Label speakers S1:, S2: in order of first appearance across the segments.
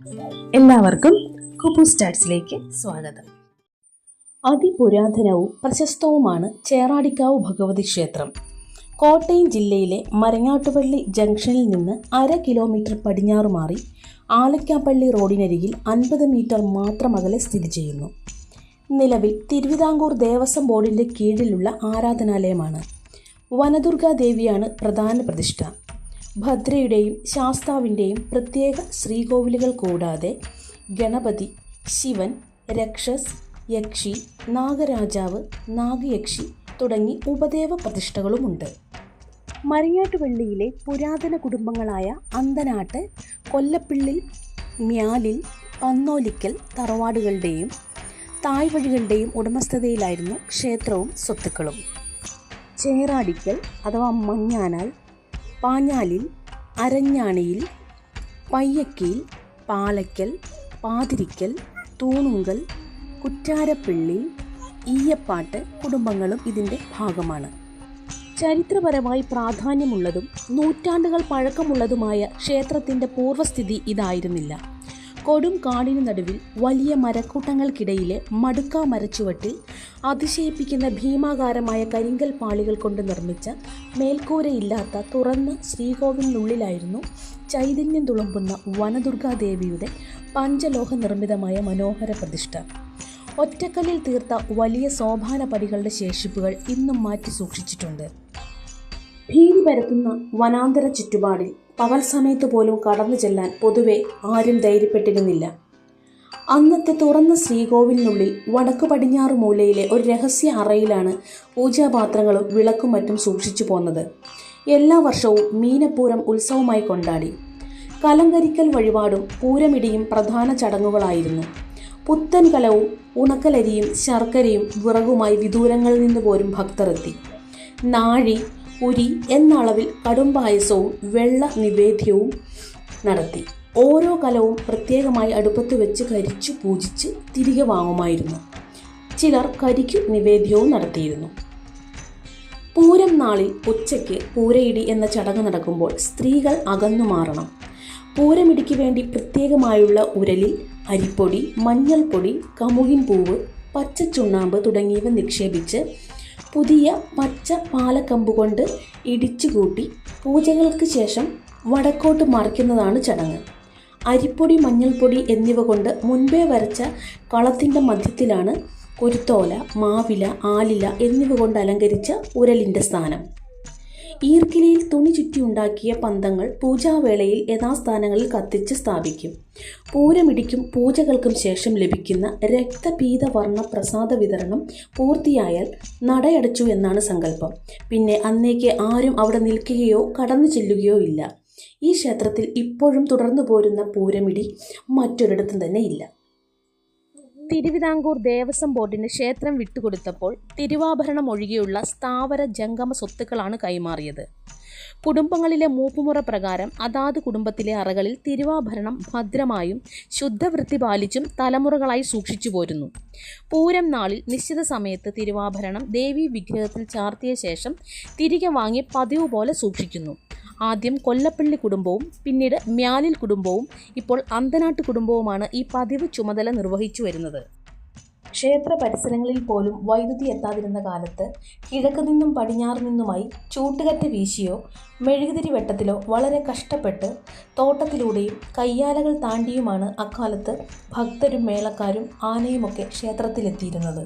S1: എല്ലാവർക്കും കുപ്പു സ്റ്റാറ്റ്സിലേക്ക് സ്വാഗതം. അതിപുരാതനവും പ്രശസ്തവുമാണ് ചേറാടിക്കാവ് ഭഗവതി ക്ഷേത്രം. കോട്ടയം ജില്ലയിലെ മരങ്ങാട്ടുപള്ളി ജംഗ്ഷനിൽ നിന്ന് 1/2 കിലോമീറ്റർ പടിഞ്ഞാറ് മാറി ആലക്കാപ്പള്ളി റോഡിനരികിൽ 50 മീറ്റർ മാത്രം അകലെ സ്ഥിതി ചെയ്യുന്നു. നിലവിൽ തിരുവിതാംകൂർ ദേവസ്വം ബോർഡിൻ്റെ കീഴിലുള്ള ആരാധനാലയമാണ്. വനദുർഗാദേവിയാണ് പ്രധാന പ്രതിഷ്ഠ. ഭദ്രയുടെയും ശാസ്താവിൻ്റെയും പ്രത്യേക ശ്രീകോവിലുകൾ കൂടാതെ ഗണപതി, ശിവൻ, രക്ഷസ്, യക്ഷി, നാഗരാജാവ്, നാഗയക്ഷി തുടങ്ങി ഉപദേവ പ്രതിഷ്ഠകളുമുണ്ട്. മരങ്ങാട്ടുപള്ളിയിലെ പുരാതന കുടുംബങ്ങളായ അന്തനാട്ട്, കൊല്ലപ്പിള്ളിൽ, മ്യാലിൽ, പന്നോലിക്കൽ തറവാടുകളുടെയും തായ്വഴികളുടെയും ഉടമസ്ഥതയിലായിരുന്നു ക്ഷേത്രവും സ്വത്തുക്കളും. ചേറാടിക്കൽ അഥവാ മഞ്ഞാനാൽ, പാഞ്ഞാലിൽ, അരഞ്ഞാണിയിൽ, പയ്യക്കയിൽ, പാലയ്ക്കൽ, പാതിരിക്കൽ, തൂണുങ്കൽ, കുറ്റാരപ്പിള്ളി, ഈയപ്പാട്ട് കുടുംബങ്ങളും ഇതിൻ്റെ ഭാഗമാണ്. ചരിത്രപരമായി പ്രാധാന്യമുള്ളതും നൂറ്റാണ്ടുകൾ പഴക്കമുള്ളതുമായ ക്ഷേത്രത്തിൻ്റെ പൂർവ്വസ്ഥിതി ഇതായിരുന്നില്ല. കൊടും കാടിനു നടുവിൽ വലിയ മരക്കൂട്ടങ്ങൾക്കിടയിലെ മടുക്കാ മരച്ചുവട്ടിൽ അതിശയിപ്പിക്കുന്ന ഭീമാകാരമായ കരിങ്കൽ പാളികൾ കൊണ്ട് നിർമ്മിച്ച മേൽക്കൂരയില്ലാത്ത തുറന്ന ശ്രീകോവിലിനുള്ളിലായിരുന്നു ചൈതന്യം തുളുമ്പുന്ന വനദുർഗാദേവിയുടെ പഞ്ചലോഹ നിർമ്മിതമായ മനോഹര പ്രതിഷ്ഠ. ഒറ്റക്കല്ലിൽ തീർത്ത വലിയ സോപാന പടികളുടെ ശേഷിപ്പുകൾ ഇന്നും മാറ്റി സൂക്ഷിച്ചിട്ടുണ്ട്. ഭീതി പരത്തുന്ന വനാന്തര ചുറ്റുപാടിൽ പകൽ സമയത്ത് പോലും കടന്നു ചെല്ലാൻ പൊതുവെ ആരും ധൈര്യപ്പെട്ടിരുന്നില്ല. അന്നത്തെ തുറന്ന ശ്രീകോവിലിനുള്ളിൽ വടക്കു പടിഞ്ഞാറ് മൂലയിലെ ഒരു രഹസ്യ അറയിലാണ് പൂജാപാത്രങ്ങളും വിളക്കും മറ്റും സൂക്ഷിച്ചു പോന്നത്. എല്ലാ വർഷവും മീനപ്പൂരം ഉത്സവമായി കൊണ്ടാടി. കലങ്കരിക്കൽ വഴിപാടും പൂരമിടിയും പ്രധാന ചടങ്ങുകളായിരുന്നു. പുത്തൻ കലവും ഉണക്കലരിയും ശർക്കരയും വിറകുമായി വിദൂരങ്ങളിൽ നിന്ന് പോലും ഭക്തർ എത്തി. നാഴി, ഉരി എന്ന അളവിൽ കടുംപായസവും വെള്ള നിവേദ്യവും നടത്തി. ഓരോ കലവും പ്രത്യേകമായി അടുപ്പത്ത് വെച്ച് കരിച്ചു പൂജിച്ച് തിരികെ വാങ്ങുമായിരുന്നു. ചിലർ കരിക്കു നിവേദ്യവും നടത്തിയിരുന്നു. പൂരം നാളിൽ ഉച്ചയ്ക്ക് പൂരയിടി എന്ന ചടങ്ങ് നടക്കുമ്പോൾ സ്ത്രീകൾ അകന്നു മാറണം. പൂരമിടിക്ക് വേണ്ടി പ്രത്യേകമായുള്ള ഉരലിൽ അരിപ്പൊടി, മഞ്ഞൾപ്പൊടി, കമുകിൻ പൂവ്, പച്ച ചുണ്ണാമ്പ് തുടങ്ങിയവ നിക്ഷേപിച്ച് പുതിയ പച്ച പാലക്കമ്പുകൊണ്ട് ഇടിച്ചുകൂട്ടി പൂജകൾക്ക് ശേഷം വടക്കോട്ട് മറിക്കുന്നതാണ് ചടങ്ങ്. അരിപ്പൊടി, മഞ്ഞൾപ്പൊടി എന്നിവ കൊണ്ട് മുൻപേ വരച്ച കളത്തിൻ്റെ മധ്യത്തിലാണ് കുരുത്തോല, മാവില, ആലില എന്നിവ കൊണ്ട് അലങ്കരിച്ച ഉരലിൻ്റെ സ്ഥാനം. ഈർക്കിലിയിൽ തുണി ചുറ്റി ഉണ്ടാക്കിയ പന്തങ്ങൾ പൂജാവേളയിൽ യഥാസ്ഥാനങ്ങളിൽ കത്തിച്ച് സ്ഥാപിക്കും. പൂരമിടിക്കും പൂജകൾക്കും ശേഷം ലഭിക്കുന്ന രക്തപീതവർണ്ണ പ്രസാദ വിതരണം പൂർത്തിയായാൽ നടയടച്ചു എന്നാണ് സങ്കല്പം. പിന്നെ അന്നേക്ക് ആരും അവിടെ നിൽക്കുകയോ കടന്നു ചെല്ലുകയോ ഇല്ല. ഈ ക്ഷേത്രത്തിൽ ഇപ്പോഴും തുടർന്നു പോരുന്ന പൂരമിടി മറ്റൊരിടത്തും തന്നെ ഇല്ല. തിരുവിതാംകൂർ ദേവസ്വം ബോർഡിന് ക്ഷേത്രം വിട്ടുകൊടുത്തപ്പോൾ തിരുവാഭരണം ഒഴികെയുള്ള സ്ഥാവര ജംഗമ സ്വത്തുക്കളാണ് കൈമാറിയത്. കുടുംബങ്ങളിലെ മൂപ്പുമുറ പ്രകാരം അതാത് കുടുംബത്തിലെ അറകളിൽ തിരുവാഭരണം ഭദ്രമായും ശുദ്ധവൃത്തി പാലിച്ചും തലമുറകളായി സൂക്ഷിച്ചു പോരുന്നു. പൂരം നാളിൽ നിശ്ചിത സമയത്ത് തിരുവാഭരണം ദേവീ വിഗ്രഹത്തിൽ ചാർത്തിയ ശേഷം തിരികെ വാങ്ങി പതിവ് പോലെ സൂക്ഷിക്കുന്നു. ആദ്യം കൊല്ലപ്പള്ളി കുടുംബവും പിന്നീട് മ്യാലിൽ കുടുംബവും ഇപ്പോൾ അന്തനാട്ട് കുടുംബവുമാണ് ഈ പതിവ് ചുമതല നിർവഹിച്ചു വരുന്നത്. ക്ഷേത്ര പരിസരങ്ങളിൽ പോലും വൈദ്യുതി എത്താതിരുന്ന കാലത്ത് കിഴക്ക് നിന്നും പടിഞ്ഞാറ് നിന്നുമായി ചൂട്ടുകറ്റ വീശിയോ മെഴുകുതിരി വെട്ടത്തിലോ വളരെ കഷ്ടപ്പെട്ട് തോട്ടത്തിലൂടെയും കയ്യാലകൾ താണ്ടിയുമാണ് അക്കാലത്ത് ഭക്തരും മേളക്കാരും ആനയുമൊക്കെ ക്ഷേത്രത്തിലെത്തിയിരുന്നത്.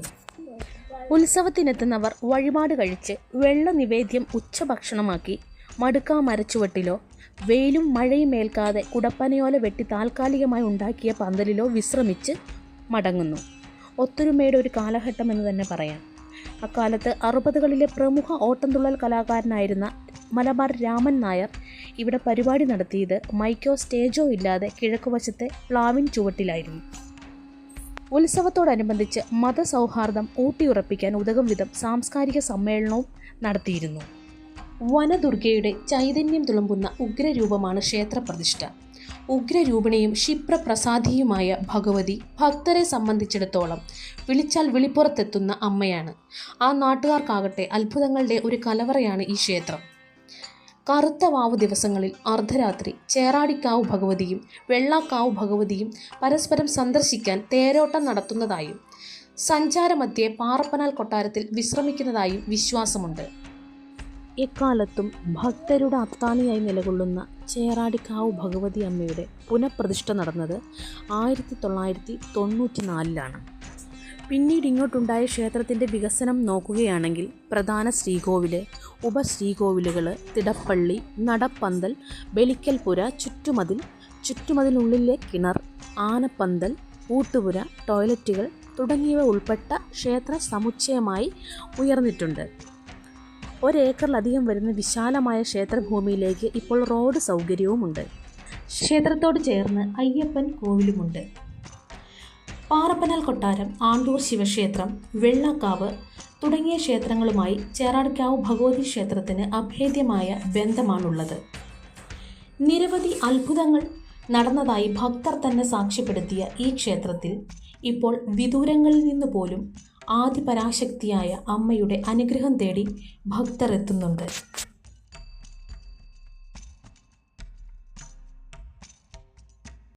S1: ഉത്സവത്തിനെത്തുന്നവർ വഴിപാട് കഴിച്ച് വെള്ള നിവേദ്യം ഉച്ചഭക്ഷണമാക്കി മടുക്കാ മരച്ചുവട്ടിലോ വെയിലും മഴയും ഏൽക്കാതെ കുടപ്പനയോല വെട്ടി താൽക്കാലികമായി ഉണ്ടാക്കിയ പന്തലിലോ വിശ്രമിച്ച് മടങ്ങുന്നു. ഒത്തൊരുമയുടെ ഒരു കാലഘട്ടം എന്ന് തന്നെ പറയാം. അക്കാലത്ത് 60കളിലെ പ്രമുഖ ഓട്ടംതുള്ളൽ കലാകാരനായിരുന്ന മലബാർ രാമൻ നായർ ഇവിടെ പരിപാടി നടത്തിയത് മൈക്കോ സ്റ്റേജോ ഇല്ലാതെ കിഴക്കുവശത്തെ പ്ലാവിൻ ചുവട്ടിലായിരുന്നു. ഉത്സവത്തോടനുബന്ധിച്ച് മതസൗഹാർദ്ദം ഊട്ടിയുറപ്പിക്കാൻ ഉതകും വിധം സാംസ്കാരിക സമ്മേളനവും നടത്തിയിരുന്നു. വനദുർഗയുടെ ചൈതന്യം തുളുമ്പുന്ന ഉഗ്രരൂപമാണ് ക്ഷേത്രപ്രതിഷ്ഠ. ഉഗ്രരൂപിണിയും ക്ഷിപ്രപ്രസാദിയുമായ ഭഗവതി ഭക്തരെ സംബന്ധിച്ചിടത്തോളം വിളിച്ചാൽ വിളിപ്പുറത്തെത്തുന്ന അമ്മയാണ്. ആ നാട്ടുകാർക്കാകട്ടെ അത്ഭുതങ്ങളുടെ ഒരു കലവറയാണ് ഈ ക്ഷേത്രം. കറുത്ത വാവ് ദിവസങ്ങളിൽ അർദ്ധരാത്രി ചേറാടിക്കാവ് ഭഗവതിയും വെള്ളാക്കാവ് ഭഗവതിയും പരസ്പരം സന്ദർശിക്കാൻ തേരോട്ടം നടത്തുന്നതായും സഞ്ചാരമധ്യേ പാറപ്പനാൽ കൊട്ടാരത്തിൽ വിശ്രമിക്കുന്നതായും വിശ്വാസമുണ്ട്. എക്കാലത്തും ഭക്തരുടെ അത്താണിയായി നിലകൊള്ളുന്ന ചേറാടിക്കാവ് ഭഗവതി അമ്മയുടെ പുനഃപ്രതിഷ്ഠ നടന്നത് 1994 പിന്നീട് ഇങ്ങോട്ടുണ്ടായ ക്ഷേത്രത്തിൻ്റെ വികസനം നോക്കുകയാണെങ്കിൽ പ്രധാന ശ്രീകോവില്, ഉപശ്രീകോവിലുകൾ, തിടപ്പള്ളി, നടപ്പന്തൽ, ബലിക്കൽപുര, ചുറ്റുമതിനുള്ളിലെ കിണർ, ആനപ്പന്തൽ, ഊട്ടുപുര, ടോയ്ലറ്റുകൾ തുടങ്ങിയവ ഉൾപ്പെട്ട ക്ഷേത്ര സമുച്ചയമായി ഉയർന്നിട്ടുണ്ട്. 1 ഏക്കറിലധികം വരുന്ന വിശാലമായ ക്ഷേത്രഭൂമിയിലേക്ക് ഇപ്പോൾ റോഡ് സൗകര്യവുമുണ്ട്. ക്ഷേത്രത്തോട് ചേർന്ന് അയ്യപ്പൻ കോവിലുമുണ്ട്. പാറപ്പനാൽ കൊട്ടാരം, ആണ്ടൂർ ശിവക്ഷേത്രം, വെള്ളാക്കാവ് തുടങ്ങിയ ക്ഷേത്രങ്ങളുമായി ചേറാടിക്കാവ് ഭഗവതി ക്ഷേത്രത്തിന് അഭേദ്യമായ ബന്ധമാണുള്ളത്. നിരവധി അത്ഭുതങ്ങൾ നടന്നതായി ഭക്തർ തന്നെ സാക്ഷ്യപ്പെടുത്തിയ ഈ ക്ഷേത്രത്തിൽ ഇപ്പോൾ വിദൂരങ്ങളിൽ നിന്ന് പോലും ആദിപരാശക്തിയായ അമ്മയുടെ അനുഗ്രഹം തേടി ഭക്തർ എത്തുന്നുണ്ട്.